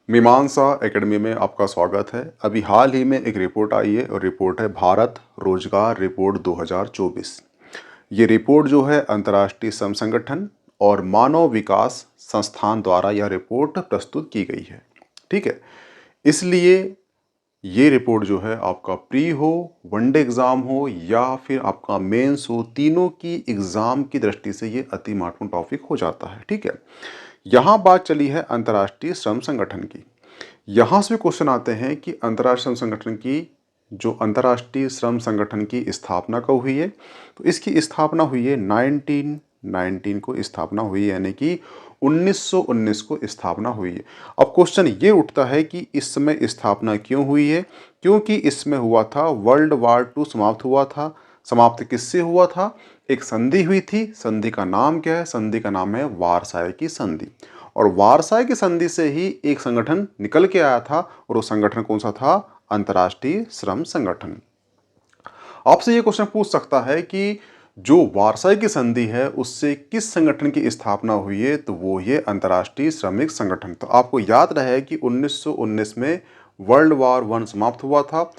मीमांसा एकेडमी में आपका स्वागत है। अभी हाल ही में एक रिपोर्ट आई है और रिपोर्ट है भारत रोजगार रिपोर्ट 2024। ये रिपोर्ट जो है अंतर्राष्ट्रीय श्रम संगठन और मानव विकास संस्थान द्वारा यह रिपोर्ट प्रस्तुत की गई है। ठीक है, इसलिए ये रिपोर्ट जो है आपका प्री हो, वनडे एग्ज़ाम हो या फिर आपका मेंस हो, तीनों की एग्ज़ाम की दृष्टि से ये अति महत्वपूर्ण टॉपिक हो जाता है। ठीक है, यहाँ बात चली है अंतर्राष्ट्रीय श्रम संगठन की। यहाँ से क्वेश्चन आते हैं कि अंतर्राष्ट्रीय श्रम संगठन की स्थापना कब हुई है। तो इसकी स्थापना हुई है 1919 को स्थापना हुई है, यानी कि 1919 को स्थापना हुई है। अब क्वेश्चन ये उठता है कि इस समय स्थापना क्यों हुई है, क्योंकि इसमें हुआ था वर्ल्ड वार 2 समाप्त हुआ था। समाप्त किससे हुआ था? एक संधि हुई थी। संधि का नाम क्या है? संधि का नाम है वारसाई की संधि। और वारसाई की संधि से ही एक संगठन निकल के आया था और वो संगठन कौन सा था? अंतर्राष्ट्रीय श्रम संगठन। आपसे ये क्वेश्चन पूछ सकता है कि जो वारसाई की संधि है उससे किस संगठन की स्थापना हुई है, तो वो ये अंतर्राष्ट्रीय श्रमिक संगठन। तो आपको याद रहे कि 1919 में वर्ल्ड वार 1 समाप्त हुआ था,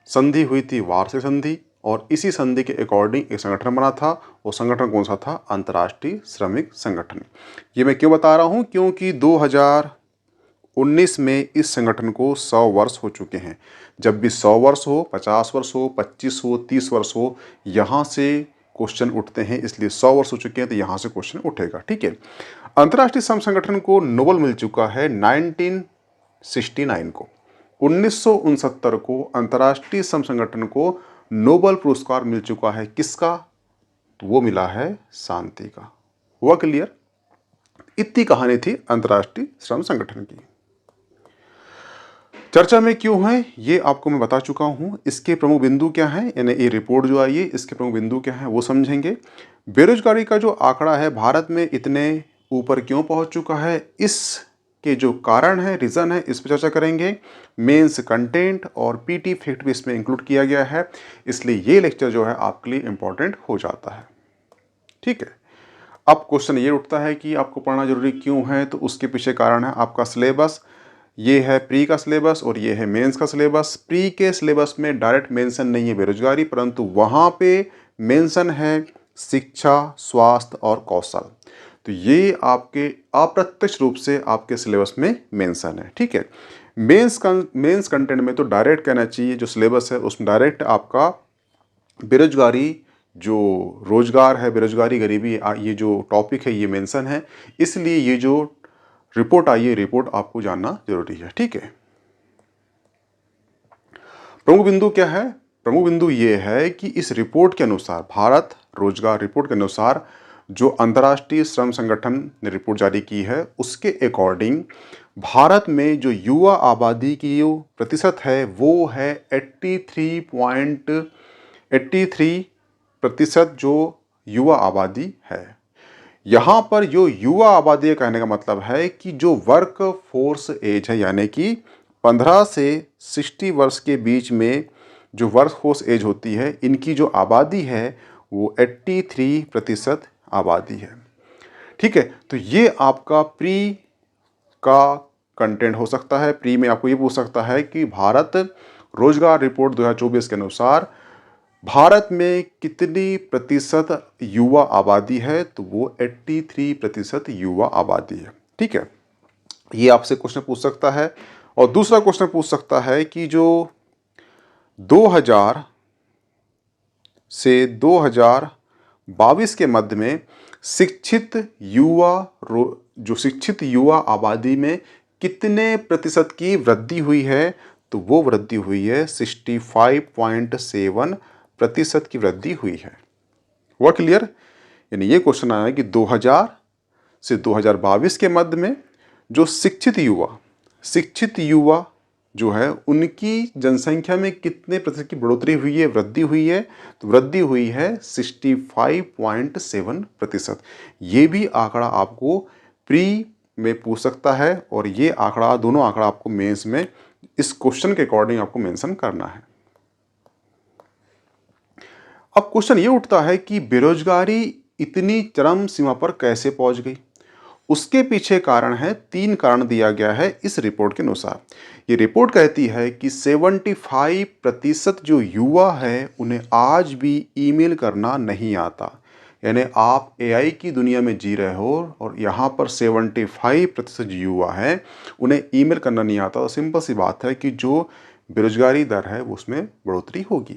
संधि हुई थी वारसाई संधि, और इसी संधि के अकॉर्डिंग एक संगठन बना था। वो संगठन कौन सा था? अंतर्राष्ट्रीय श्रमिक संगठन। ये मैं क्यों बता रहा हूँ? क्योंकि 2019 में इस संगठन को 100 वर्ष हो चुके हैं। जब भी 100 वर्ष हो, 50 वर्ष हो, 25 हो, 30 वर्ष हो, यहाँ से क्वेश्चन उठते हैं। इसलिए 100 वर्ष हो चुके हैं तो यहाँ से क्वेश्चन उठेगा। ठीक है, अंतर्राष्ट्रीय श्रम संगठन को नोबेल मिल चुका है 1969 को। 1969 को अंतर्राष्ट्रीय श्रम संगठन को नोबेल पुरस्कार मिल चुका है। किसका? तो वो मिला है शांति का। हुआ क्लियर? इतनी कहानी थी अंतर्राष्ट्रीय श्रम संगठन की। चर्चा में क्यों है ये आपको मैं बता चुका हूं। इसके प्रमुख बिंदु क्या हैं, यानी ये रिपोर्ट जो आई है इसके प्रमुख बिंदु क्या हैं वो समझेंगे। बेरोजगारी का जो आंकड़ा है भारत में इतने ऊपर क्यों पहुंच चुका है, इसके जो कारण है, रीज़न है, इस पर चर्चा करेंगे। मेंस कंटेंट और पीटी फैक्ट भी इसमें इंक्लूड किया गया है, इसलिए ये लेक्चर जो है आपके लिए इंपॉर्टेंट हो जाता है। ठीक है, अब क्वेश्चन ये उठता है कि आपको पढ़ना जरूरी क्यों है, तो उसके पीछे कारण है आपका सिलेबस। ये है प्री का सिलेबस और ये है मेंस का सिलेबस। प्री के सिलेबस में डायरेक्ट मेंशन नहीं है बेरोजगारी, परंतु वहाँ पे मेंशन है शिक्षा, स्वास्थ्य और कौशल। तो ये आपके अप्रत्यक्ष रूप से आपके सिलेबस में मेंशन है। ठीक है, मेंस कंटेंट में तो डायरेक्ट कहना चाहिए, जो सिलेबस है उसमें डायरेक्ट आपका बेरोजगारी, जो रोजगार है, बेरोजगारी, गरीबी, ये जो टॉपिक है ये मेंशन है। इसलिए ये जो रिपोर्ट आई है, रिपोर्ट आपको जानना जरूरी है। ठीक है, प्रमुख बिंदु क्या है? प्रमुख बिंदु ये है कि इस रिपोर्ट के अनुसार, भारत रोजगार रिपोर्ट के अनुसार, जो अंतर्राष्ट्रीय श्रम संगठन ने रिपोर्ट जारी की है उसके अकॉर्डिंग भारत में जो युवा आबादी की जो प्रतिशत है वो है 83% जो युवा आबादी है। यहाँ पर जो युवा आबादी कहने का मतलब है कि जो वर्क फोर्स एज है, यानी कि 15 से 60 वर्ष के बीच में जो वर्क फोर्स एज होती है, इनकी जो आबादी है वो 83% आबादी है। ठीक है, तो ये आपका प्री का कंटेंट हो सकता है। प्री में आपको ये पूछ सकता है कि भारत रोजगार रिपोर्ट 2024 के अनुसार भारत में कितनी प्रतिशत युवा आबादी है, तो वो 83% युवा आबादी है। ठीक है, ये आपसे क्वेश्चन पूछ सकता है। और दूसरा क्वेश्चन पूछ सकता है कि जो 2000 से 2022 के मध्य में शिक्षित युवा आबादी में कितने प्रतिशत की वृद्धि हुई है, तो वो वृद्धि हुई है 65.7% की वृद्धि हुई है। हुआ क्लियर? यानी ये क्वेश्चन आया कि 2000 से 2022 के मध्य में जो शिक्षित युवा जो है उनकी जनसंख्या में कितने प्रतिशत की बढ़ोतरी हुई है, वृद्धि हुई है, तो वृद्धि हुई है 65.7%। ये भी आंकड़ा आपको प्री में पूछ सकता है और ये आंकड़ा, दोनों आंकड़ा आपको मेंस में इस क्वेश्चन के अकॉर्डिंग आपको मेंशन करना है। अब क्वेश्चन ये उठता है कि बेरोजगारी इतनी चरम सीमा पर कैसे पहुंच गई। उसके पीछे कारण है, 3 कारण दिया गया है इस रिपोर्ट के अनुसार। ये रिपोर्ट कहती है कि 75% जो युवा है उन्हें आज भी ईमेल करना नहीं आता। यानी आप एआई की दुनिया में जी रहे हो और यहाँ पर 75% जो युवा हैं उन्हें ईमेल करना नहीं आता। तो सिंपल सी बात है कि जो बेरोजगारी दर है वो उसमें बढ़ोतरी होगी।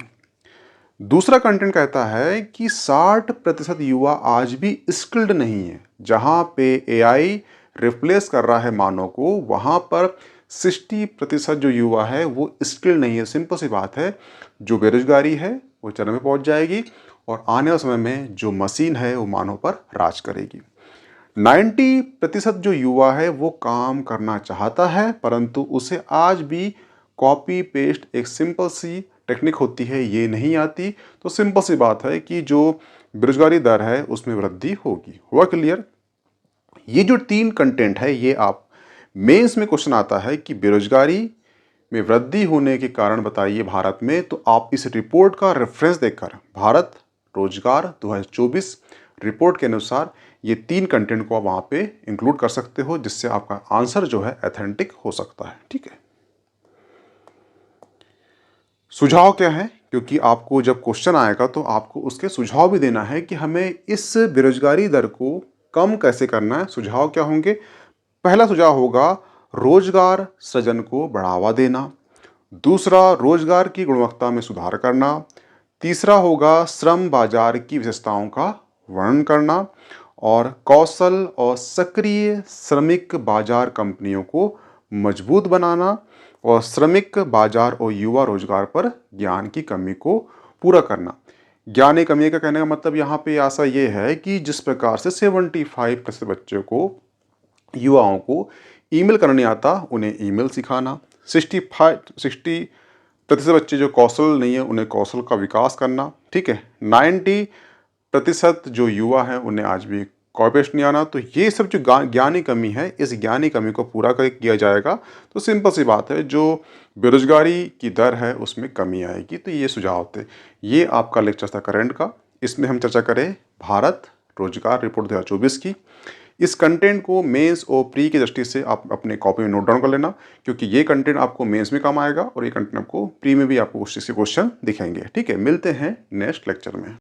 दूसरा कंटेंट कहता है कि 60% युवा आज भी स्किल्ड नहीं है। जहां पे एआई रिप्लेस कर रहा है मानव को, वहां पर 60% जो युवा है वो स्किल्ड नहीं है। सिंपल सी बात है, जो बेरोजगारी है वो चरम में पहुंच जाएगी और आने वाले समय में जो मशीन है वो मानव पर राज करेगी। 90% जो युवा है वो काम करना चाहता है, परंतु उसे आज भी कॉपी पेस्ट एक सिंपल सी टेक्निक होती है ये नहीं आती। तो सिंपल सी बात है कि जो बेरोजगारी दर है उसमें वृद्धि होगी। हुआ क्लियर? ये जो 3 कंटेंट है ये आप मेंस में क्वेश्चन आता है कि बेरोजगारी में वृद्धि होने के कारण बताइए भारत में। तो आप इस रिपोर्ट का रेफरेंस देखकर भारत रोजगार 2024 रिपोर्ट के अनुसार ये 3 कंटेंट को आप वहाँ पे इंक्लूड कर सकते हो, जिससे आपका आंसर जो है ऑथेंटिक हो सकता है। ठीक है, सुझाव क्या है? क्योंकि आपको जब क्वेश्चन आएगा तो आपको उसके सुझाव भी देना है कि हमें इस बेरोजगारी दर को कम कैसे करना है। सुझाव क्या होंगे? पहला सुझाव होगा रोजगार सृजन को बढ़ावा देना। दूसरा, रोजगार की गुणवत्ता में सुधार करना। तीसरा होगा श्रम बाजार की विशेषताओं का वर्णन करना। और कौशल और सक्रिय श्रमिक बाजार कंपनियों को मजबूत बनाना और श्रमिक बाजार और युवा रोजगार पर ज्ञान की कमी को पूरा करना। ज्ञान की कमी का कहने का मतलब यहाँ पे आशा ये है कि जिस प्रकार से 75% बच्चों को, युवाओं को ईमेल करना नहीं आता, उन्हें ईमेल सिखाना। 60% बच्चे जो कौशल नहीं है उन्हें कौशल का विकास करना। ठीक है, 90% जो युवा हैं उन्हें आज भी कॉपी पेस्ट नहीं आना। तो ये सब जो ज्ञानी कमी है, इस ज्ञानी कमी को पूरा किया जाएगा तो सिंपल सी बात है, जो बेरोजगारी की दर है उसमें कमी आएगी। तो ये सुझाव थे। ये आपका लेक्चर था करंट का। इसमें हम चर्चा करें भारत रोजगार रिपोर्ट 2024 की। इस कंटेंट को मेंस और प्री की दृष्टि से आप अपने कॉपी में नोट डाउन कर लेना, क्योंकि ये कंटेंट आपको मेंस में काम आएगा और ये कंटेंट आपको प्री में भी आपको क्वेश्चन दिखेंगे। ठीक है, मिलते हैं नेक्स्ट लेक्चर में।